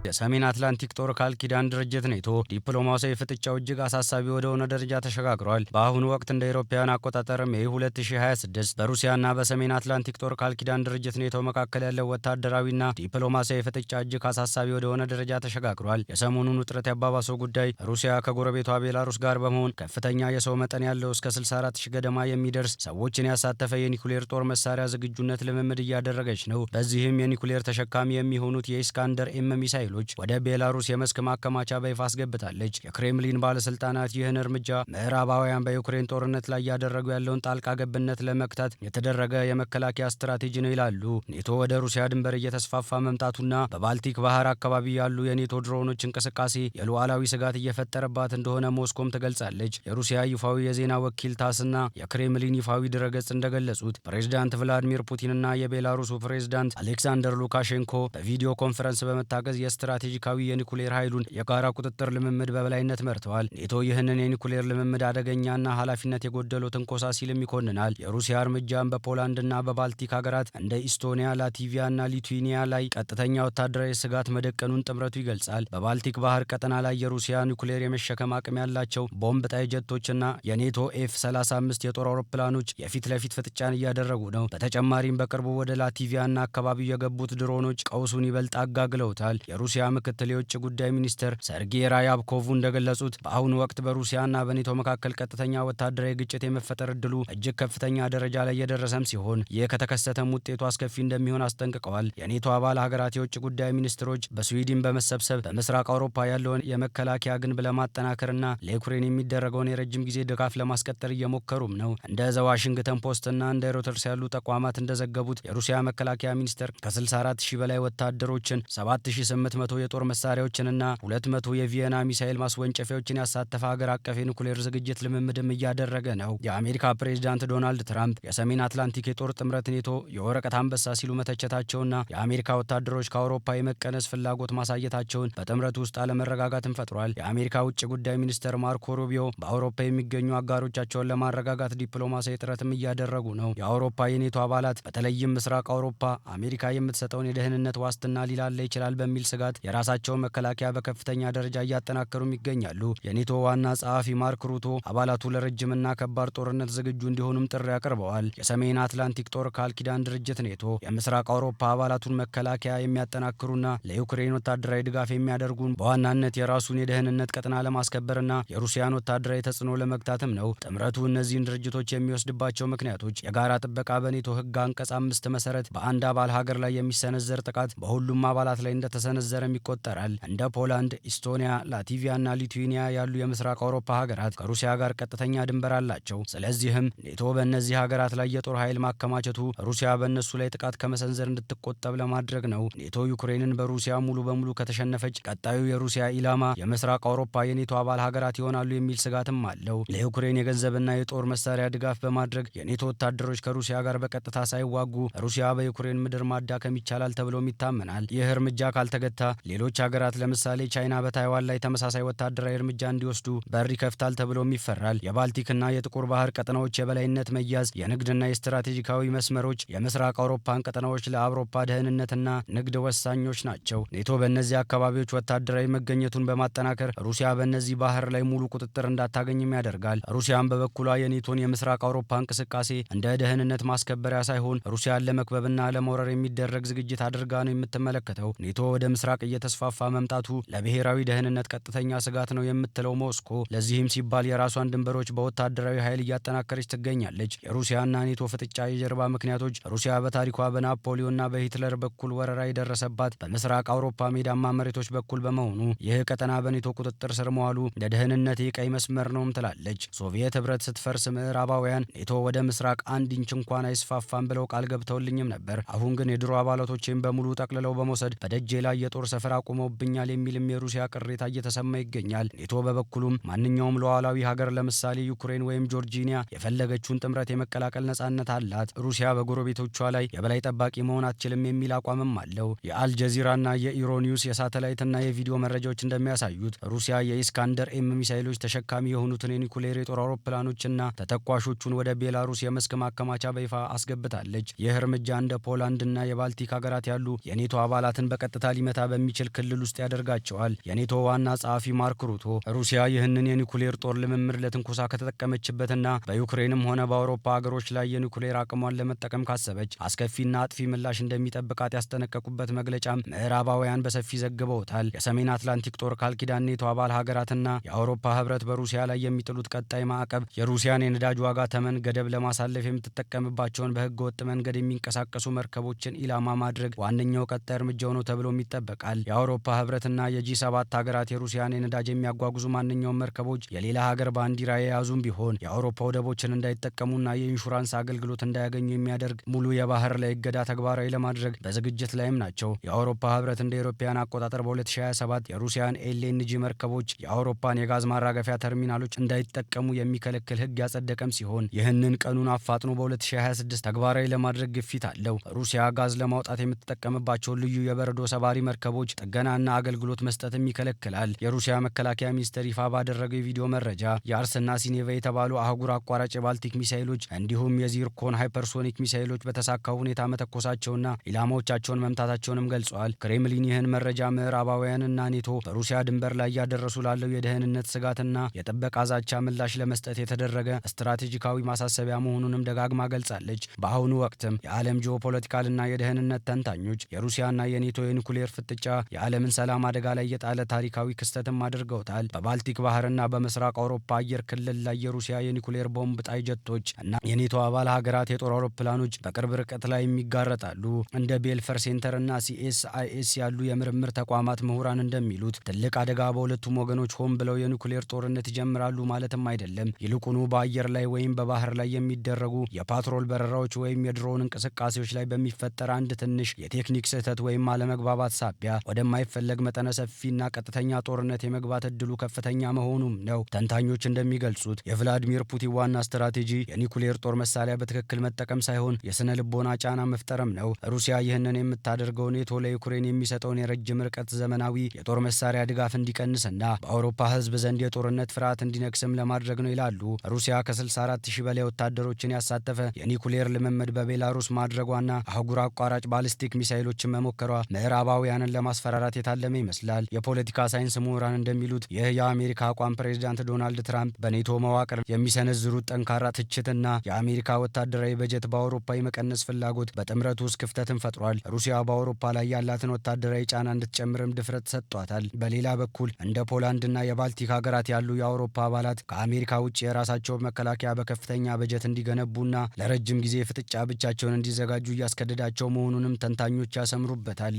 የሰሜን አትላንቲክ ጦር ቃል ኪዳን ድርጅት ኔቶ ዲፕሎማሲያዊ ፍጥጫው እጅግ አሳሳቢ ወደሆነ ደረጃ ተሸጋግሯል። በአሁኑ ወቅት እንደ አውሮፓውያን አቆጣጠር ሜይ 2026 በሩሲያና በሰሜን አትላንቲክ ጦር ቃል ኪዳን ድርጅት ኔቶ መካከል ያለው ወታደራዊና ዲፕሎማሲያዊ ፍጥጫ እጅግ አሳሳቢ ወደሆነ ደረጃ ተሸጋግሯል። የሰሞኑን ውጥረት ያባባሰው ጉዳይ ሩሲያ ከጎረቤቷ ቤላሩስ ጋር በመሆን ከፍተኛ የሰው መጠን ያለው እስከ 64 ሺህ ገደማ የሚደርስ ሰዎችን ያሳተፈ የኒኩሌር ጦር መሳሪያ ዝግጁነት ልምምድ እያደረገች ነው። በዚህም የኒኩሌር ተሸካሚ የሚሆኑት የኢስካንደር ኤም ሚሳይሎች ወደ ቤላሩስ የመስክ ማከማቻ በይፋ አስገብታለች። የክሬምሊን ባለስልጣናት ይህን እርምጃ ምዕራባውያን በዩክሬን ጦርነት ላይ ያደረጉ ያለውን ጣልቃ ገብነት ለመክታት የተደረገ የመከላከያ ስትራቴጂ ነው ይላሉ። ኔቶ ወደ ሩሲያ ድንበር እየተስፋፋ መምጣቱና በባልቲክ ባህር አካባቢ ያሉ የኔቶ ድሮኖች እንቅስቃሴ የሉዓላዊ ስጋት እየፈጠረባት እንደሆነ ሞስኮም ትገልጻለች። የሩሲያ ይፋዊ የዜና ወኪል ታስና የክሬምሊን ይፋዊ ድረገጽ እንደገለጹት ፕሬዝዳንት ቭላዲሚር ፑቲንና የቤላሩሱ ፕሬዝዳንት አሌክሳንደር ሉካሼንኮ በቪዲዮ ኮንፈረንስ በመታገዝ ስትራቴጂካዊ የኒኩሌር ኃይሉን የጋራ ቁጥጥር ልምምድ በበላይነት መርተዋል። ኔቶ ይህንን የኒኩሌር ልምምድ አደገኛና ኃላፊነት የጎደለው ትንኮሳ ሲልም ይኮንናል። የሩሲያ እርምጃን በፖላንድና በባልቲክ ሀገራት እንደ ኢስቶኒያ፣ ላቲቪያና ሊቱዌኒያ ላይ ቀጥተኛ ወታደራዊ ስጋት መደቀኑን ጥምረቱ ይገልጻል። በባልቲክ ባህር ቀጠና ላይ የሩሲያ ኒኩሌር የመሸከም አቅም ያላቸው ቦምብ ጣይ ጀቶችና የኔቶ ኤፍ-35 የጦር አውሮፕላኖች የፊት ለፊት ፍጥጫን እያደረጉ ነው። በተጨማሪም በቅርቡ ወደ ላቲቪያና አካባቢው የገቡት ድሮኖች ቀውሱን ይበልጥ አጋግለውታል። የሩሲያ ምክትል የውጭ ጉዳይ ሚኒስትር ሰርጌይ ራያብኮቭ እንደገለጹት በአሁኑ ወቅት በሩሲያና በኔቶ መካከል ቀጥተኛ ወታደራዊ ግጭት የመፈጠር እድሉ እጅግ ከፍተኛ ደረጃ ላይ የደረሰም ሲሆን ይህ ከተከሰተም ውጤቱ አስከፊ እንደሚሆን አስጠንቅቀዋል። የኔቶ አባል ሀገራት የውጭ ጉዳይ ሚኒስትሮች በስዊድን በመሰብሰብ በምስራቅ አውሮፓ ያለውን የመከላከያ ግንብ ለማጠናከርና ለዩክሬን የሚደረገውን የረጅም ጊዜ ድጋፍ ለማስቀጠል እየሞከሩም ነው። እንደ ዘ ዋሽንግተን ፖስትና እንደ ሮይተርስ ያሉ ተቋማት እንደዘገቡት የሩሲያ መከላከያ ሚኒስቴር ከ64 ሺህ በላይ ወታደሮችን 7800 የጦር መሳሪያዎችንና 200 የቪየና ሚሳኤል ማስወንጨፊያዎችን ያሳተፈ ሀገር አቀፍ የኒኩሌር ዝግጅት ልምምድም እያደረገ ነው። የአሜሪካ ፕሬዝዳንት ዶናልድ ትራምፕ የሰሜን አትላንቲክ የጦር ጥምረት ኔቶ የወረቀት አንበሳ ሲሉ መተቸታቸውና የአሜሪካ ወታደሮች ከአውሮፓ የመቀነስ ፍላጎት ማሳየታቸውን በጥምረቱ ውስጥ አለመረጋጋትን ፈጥሯል። የአሜሪካ ውጭ ጉዳይ ሚኒስትር ማርኮ ሩቢዮ በአውሮፓ የሚገኙ አጋሮቻቸውን ለማረጋጋት ዲፕሎማሲያዊ ጥረትም እያደረጉ ነው። የአውሮፓ የኔቶ አባላት በተለይም ምስራቅ አውሮፓ አሜሪካ የምትሰጠውን የደህንነት ዋስትና ሊላላ ይችላል በሚል ስጋት የራሳቸውን መከላከያ በከፍተኛ ደረጃ እያጠናከሩም ይገኛሉ። የኔቶ ዋና ጸሐፊ ማርክ ሩቶ አባላቱ ለረጅምና ከባድ ጦርነት ዝግጁ እንዲሆኑም ጥሪ አቅርበዋል። የሰሜን አትላንቲክ ጦር ቃል ኪዳን ድርጅት ኔቶ የምስራቅ አውሮፓ አባላቱን መከላከያ የሚያጠናክሩና ለዩክሬን ወታደራዊ ድጋፍ የሚያደርጉን በዋናነት የራሱን የደህንነት ቀጠና ለማስከበርና የሩሲያን ወታደራዊ ተጽዕኖ ለመግታትም ነው። ጥምረቱ እነዚህን ድርጅቶች የሚወስድባቸው ምክንያቶች የጋራ ጥበቃ በኔቶ ሕግ አንቀጽ 5 መሰረት በአንድ አባል ሀገር ላይ የሚሰነዘር ጥቃት በሁሉም አባላት ላይ እንደተሰነዘረም ይቆጠራል። እንደ ፖላንድ፣ ኢስቶኒያ፣ ላቲቪያና ሊቱዌኒያ ያሉ የምስራቅ አውሮፓ ሀገራት ከሩሲያ ጋር ቀጥተኛ ድንበር አላቸው። ስለዚህም ኔቶ በእነዚህ ሀገራት ላይ የጦር ኃይል ማከማቸቱ ሩሲያ በእነሱ ላይ ጥቃት ከመሰንዘር እንድትቆጠብ ለማድረግ ነው። ኔቶ ዩክሬንን በሩሲያ ሙሉ በሙሉ ከተሸነፈች ቀጣዩ የሩሲያ ኢላማ የምስራቅ አውሮፓ የኔቶ አባል ሀገራት ይሆናሉ የሚል ስጋትም አለው። ለዩክሬን የገንዘብና የጦር መሳሪያ ድጋፍ በማድረግ የኔቶ ወታደሮች ከሩሲያ ጋር በቀጥታ ሳይዋጉ ሩሲያ በዩክሬን ምድር ማዳከም ይቻላል ተብሎም ይታመናል። ይህ እርምጃ ካልተገታ ሌሎች ሀገራት ለምሳሌ ቻይና በታይዋን ላይ ተመሳሳይ ወታደራዊ እርምጃ እንዲወስዱ በር ይከፍታል ተብሎም ይፈራል። የባልቲክና የጥቁር ባህር ቀጠናዎች የበላይነት መያዝ፣ የንግድና የስትራቴጂካዊ መስመሮች የምስራቅ አውሮፓን ቀጠናዎች ለአውሮፓ ደህንነትና ንግድ ወሳኞች ናቸው። ኔቶ በእነዚህ አካባቢዎች ወታደራዊ መገኘቱን በማጠናከር ሩሲያ በእነዚህ ባህር ላይ ሙሉ ቁጥጥር እንዳታገኝም ያደርጋል። ሩሲያም በበኩሏ የኔቶን የምስራቅ አውሮፓ እንቅስቃሴ እንደ ደህንነት ማስከበሪያ ሳይሆን ሩሲያን ለመክበብና ለመውረር የሚደረግ ዝግጅት አድርጋ ነው የምትመለከተው። ኔቶ ወደ ምስራቅ እየተስፋፋ መምጣቱ ለብሔራዊ ደህንነት ቀጥተኛ ስጋት ነው የምትለው ሞስኮ ለዚህም ሲባል የራሷን ድንበሮች በወታደራዊ ኃይል እያጠናከረች ትገኛለች። የሩሲያና ኔቶ ፍጥጫ የጀርባ ምክንያቶች ሩሲያ በታሪኳ በናፖሊዮንና በሂትለር በኩል ወረራ የደረሰባት በምስራቅ አውሮፓ ሜዳማ መሬቶች በኩል በመሆኑ ይህ ቀጠና በኔቶ ቁጥጥር ስር መዋሉ ለደህንነት የቀይ መስመር ነውም ትላለች። ሶቪየት ህብረት ስትፈርስ ምዕራባውያን ኔቶ ወደ ምስራቅ 1 ኢንች እንኳን አይስፋፋም ብለው ቃል ገብተውልኝም ነበር። አሁን ግን የድሮ አባላቶችን በሙሉ ጠቅልለው በመውሰድ በደጄ ላይ የጦር ሰፈር አቁመውብኛል የሚልም የሩሲያ ቅሬታ እየተሰማ ይገኛል። ኔቶ በበኩሉም ማንኛውም ሉዓላዊ ሀገር ለምሳሌ ዩክሬን ወይም ጆርጂኒያ የፈለገችውን ጥምረት የመቀላቀል ነጻነት አላት። ሩሲያ በጎረቤቶቿ ላይ የበላይ ጠባቂ መሆን አትችልም የሚል አቋምም አለው። የአልጀዚራና የኢሮኒውስ የሳተላይትና የቪዲዮ መረጃዎች እንደሚያሳዩት ሩሲያ የኢስካንደር ኤም ሚሳይሎች ተሸካሚ የሆኑትን የኒኩሌር የጦር አውሮፕላኖችና ተተኳሾቹን ወደ ቤላሩስ የመስክ ማከማቻ በይፋ አስገብታለች። ይህ እርምጃ እንደ ፖላንድና የባልቲክ ሀገራት ያሉ የኔቶ አባላትን በቀጥታ ሊመታ በሚችል ክልል ውስጥ ያደርጋቸዋል። የኔቶ ዋና ጸሐፊ ማርክ ሩቶ ሩሲያ ይህንን የኒኩሌር ጦር ልምምድ ለትንኮሳ ከተጠቀመችበትና በዩክሬንም ሆነ በአውሮፓ ሀገሮች ላይ የኒኩሌር አቅሟን ለመጠቀም ካሰበች አስከፊና አጥፊ ምላሽ እንደሚጠብቃት ያስጠነቀቁበት መግለጫም ምዕራባውያን በሰፊ ዘግበውታል። የሰሜን አትላንቲክ ጦር ቃል ኪዳን ኔቶ አባል ሀገራትና የአውሮፓ ህብረት በሩሲያ ላይ የሚጥሉት ቀጣይ ማዕቀብ የሩሲያን የነዳጅ ዋጋ ተመን ገደብ ለማሳለፍ የምትጠቀምባቸውን በህገ ወጥ መንገድ የሚንቀሳቀሱ መርከቦችን ኢላማ ማድረግ ዋነኛው ቀጣይ እርምጃው ነው ተብሎም ይጠበቃል። የአውሮፓ ህብረትና የጂ7 ሀገራት የሩሲያን የነዳጅ የሚያጓጉዙ ማንኛውም መርከቦች የሌላ ሀገር ባንዲራ የያዙም ቢሆን የአውሮፓ ወደቦችን እንዳይጠቀሙና የኢንሹራንስ አገልግሎት እንዳያገኙ የሚያደርግ ሙሉ የባህር ላይ እገዳ ተግባራዊ ለማድረግ በዝግጅት ላይም ናቸው። የአውሮፓ ህብረት እንደ አውሮፓውያን አቆጣጠር በ2027 የሩሲያን ኤልኤንጂ መርከቦች የአውሮፓን የጋዝ ማራገፊያ ተርሚናሎች እንዳይጠቀሙ የሚከለክል ህግ ያጸደቀም ሲሆን ይህንን ቀኑን አፋጥኖ በ2026 ተግባራዊ ለማድረግ ግፊት አለው። ሩሲያ ጋዝ ለማውጣት የምትጠቀምባቸውን ልዩ የበረዶ ሰባሪ መርከቦች ጥገናና አገልግሎት መስጠትም ይከለክላል። የሩሲያ መከላከያ ሚኒስቴር ይፋ ባደረገው የቪዲዮ መረጃ የአርስና ሲኔቫ የተባሉ አህጉር አቋራጭ የባልቲክ ሚሳይሎች እንዲሁም የዚርኮን ሃይፐርሶኒክ ሚሳይሎች በተሳካ ሁኔታ መተኮሳቸውና ኢላማዎቻቸውን መምታታቸውንም ገልጸዋል። ክሬምሊን ይህን መረጃ ምዕራባውያንና ኔቶ በሩሲያ ድንበር ላይ እያደረሱ ላለው የደህንነት ስጋትና የጥበቃ ዛቻ ምላሽ ለመስጠት የተደረገ ስትራቴጂካዊ ማሳሰቢያ መሆኑንም ደጋግማ ገልጻለች። በአሁኑ ወቅትም የዓለም ጂኦፖለቲካልና የደህንነት ተንታኞች የሩሲያና የኔቶ የኒኩሌር ፍጥጫ የዓለምን ሰላም አደጋ ላይ የጣለ ታሪካዊ ክስተትም አድርገውታል። በባልቲክ ባህርና በምስራቅ አውሮፓ አየር ክልል ላይ የሩሲያ የኒኩሌር ቦምብ ጣይ ጀቶች እና የኔቶ አባል ሀገራት የጦር አውሮፕላኖች በቅርብ ርቀት ላይ የሚጋረጣሉ። እንደ ቤልፈር ሴንተር እና ሲኤስአይኤስ ያሉ የምርምር ተቋማት ምሁራን እንደሚሉት ትልቅ አደጋ በሁለቱም ወገኖች ሆን ብለው የኒኩሌር ጦርነት ይጀምራሉ ማለትም አይደለም። ይልቁኑ በአየር ላይ ወይም በባህር ላይ የሚደረጉ የፓትሮል በረራዎች ወይም የድሮን እንቅስቃሴዎች ላይ በሚፈጠር አንድ ትንሽ የቴክኒክ ስህተት ወይም አለመግባባት ሳቢያ ወደማይፈለግ መጠነ ሰፊና ቀጥተኛ ጦርነት የመግባት እድሉ ከፍተኛ መሆኑም ነው። ተንታኞች እንደሚገልጹት የቭላዲሚር ፑቲን ዋና ስትራቴጂ የኒኩሌር ጦር መሳሪያ በትክክል መጠቀም ሳይሆን የስነ ልቦና ጫና መፍጠርም ነው። ሩሲያ ይህንን የምታደርገው ኔቶ ለዩክሬን የሚሰጠውን የረጅም ርቀት ዘመናዊ የጦር መሳሪያ ድጋፍ እንዲቀንስና በአውሮፓ ሕዝብ ዘንድ የጦርነት ፍርሃት እንዲነግስም ለማድረግ ነው ይላሉ። ሩሲያ ከ64,000 በላይ ወታደሮችን ያሳተፈ የኒኩሌር ልምምድ በቤላሩስ ማድረጓና አህጉር አቋራጭ ባሊስቲክ ሚሳይሎችን መሞከሯ ምዕራባውያንን ለማስፈራራት የታለመ ይመስላል። የፖለቲካ ሳይንስ ምሁራን እንደሚሉት ይህ የአሜሪካ አቋም ፕሬዚዳንት ዶናልድ ትራምፕ በኔቶ መዋቅር የሚሰነዝሩት ጠንካራ ትችትና የአሜሪካ ወታደራዊ በጀት በአውሮፓ የመቀነስ ፍላጎት በጥምረቱ ውስጥ ክፍተትን ፈጥሯል። ሩሲያ በአውሮፓ ላይ ያላትን ወታደራዊ ጫና እንድትጨምርም ድፍረት ሰጥቷታል። በሌላ በኩል እንደ ፖላንድና የባልቲክ ሀገራት ያሉ የአውሮፓ አባላት ከአሜሪካ ውጭ የራሳቸውን መከላከያ በከፍተኛ በጀት እንዲገነቡና ለረጅም ጊዜ ፍጥጫ ብቻቸውን እንዲዘጋጁ እያስገደዳቸው መሆኑንም ተንታኞች ያሰምሩበታል።